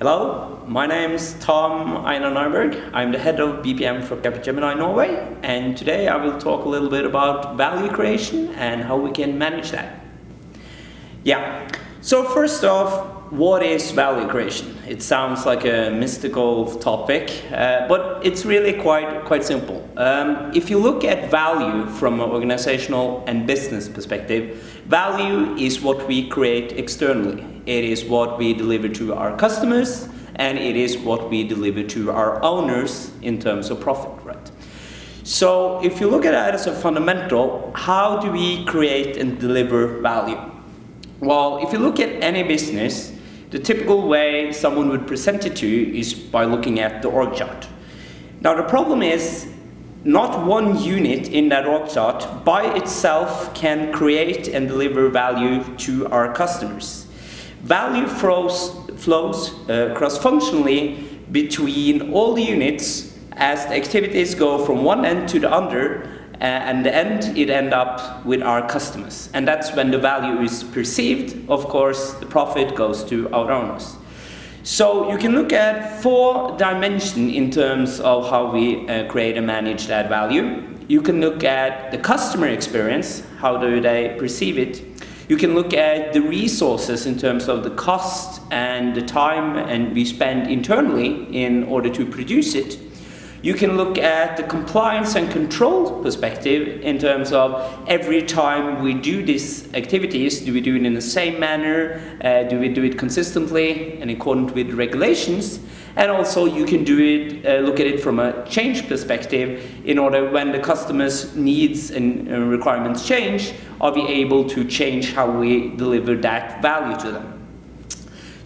Hello, my name is Einar Nyberg. I'm the head of BPM for Capgemini Norway, and today I will talk a little bit about value creation and how we can manage that. So first off, what is value creation? It sounds like a mystical topic, but it's really quite simple. If you look at value from an organizational and business perspective, value is what we create externally. It is what we deliver to our customers, and it is what we deliver to our owners in terms of profit, right? So if you look at that as a fundamental, how do we create and deliver value? Well, if you look at any business, the typical way someone would present it to you is by looking at the org chart. Now the problem is, not one unit in that org chart by itself can create and deliver value to our customers. Value flows cross-functionally between all the units as the activities go from one end to the other, and the end it ends up with our customers. And that's when the value is perceived. Of course, the profit goes to our owners. So you can look at 4 dimensions in terms of how we create and manage that value. You can look at the customer experience, how do they perceive it. You can look at the resources in terms of the cost and the time and we spend internally in order to produce it. You can look at the compliance and control perspective in terms of every time we do these activities, do we do it in the same manner, do we do it consistently and in accordance with regulations, and also you can do it, look at it from a change perspective in order when the customer's needs and requirements change, are we able to change how we deliver that value to them.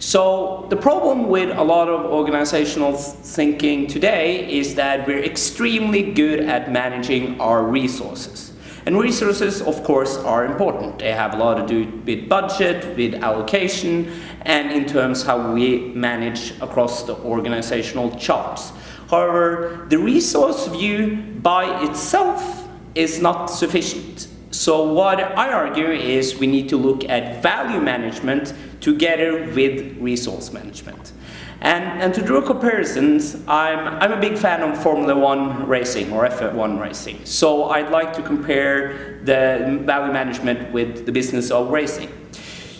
So the problem with a lot of organizational thinking today is that we're extremely good at managing our resources. And resources, of course, are important. They have a lot to do with budget, with allocation, and in terms how we manage across the organizational charts. However, the resource view by itself is not sufficient. So what I argue is we need to look at value management together with resource management. And to draw comparisons, I'm a big fan of Formula 1 racing or F1 racing. So I'd like to compare the value management with the business of racing.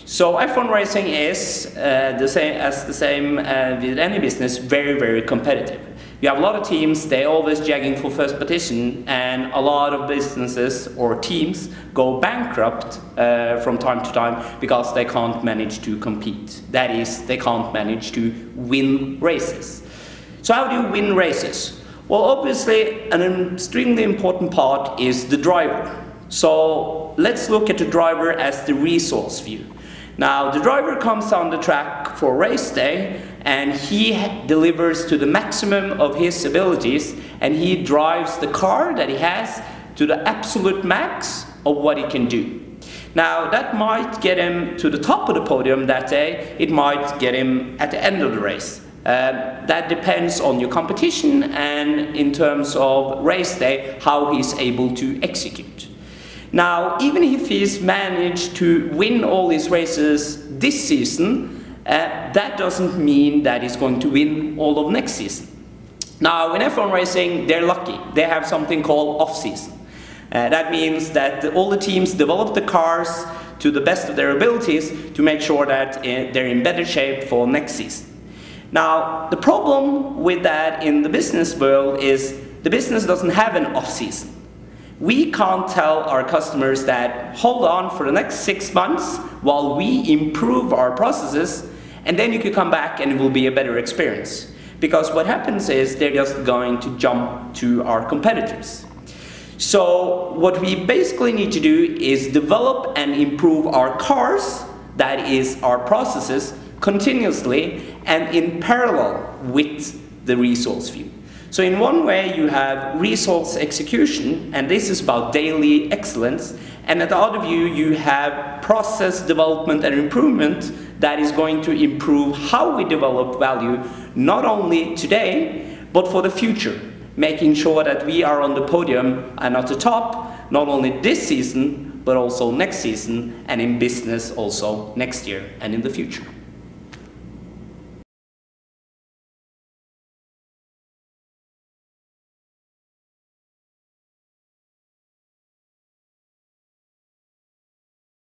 So F1 racing is the same with any business, very competitive. You have a lot of teams, they're always jagging for first position, and a lot of businesses or teams go bankrupt from time to time because they can't manage to compete. That is, they can't manage to win races. So how do you win races? Well, obviously an extremely important part is the driver. So let's look at the driver as the resource view. Now, the driver comes on the track for race day and he delivers to the maximum of his abilities and he drives the car that he has to the absolute max of what he can do. Now, that might get him to the top of the podium that day, it might get him at the end of the race. That depends on your competition and in terms of race day, how he's able to execute. Now, even if he's managed to win all his races this season, that doesn't mean that he's going to win all of next season. Now, in F1 racing, they're lucky. They have something called off-season. That means that all the teams develop the cars to the best of their abilities to make sure that they're in better shape for next season. Now, the problem with that in the business world is the business doesn't have an off-season. We can't tell our customers that hold on for the next 6 months while we improve our processes and then you can come back and it will be a better experience. Because what happens is they're just going to jump to our competitors. So what we basically need to do is develop and improve our cars, that is our processes, continuously and in parallel with the resource view. So in one way you have resource execution, and this is about daily excellence, and at the other view you have process development and improvement that is going to improve how we develop value, not only today, but for the future, making sure that we are on the podium and at the top, not only this season, but also next season, and in business also next year and in the future.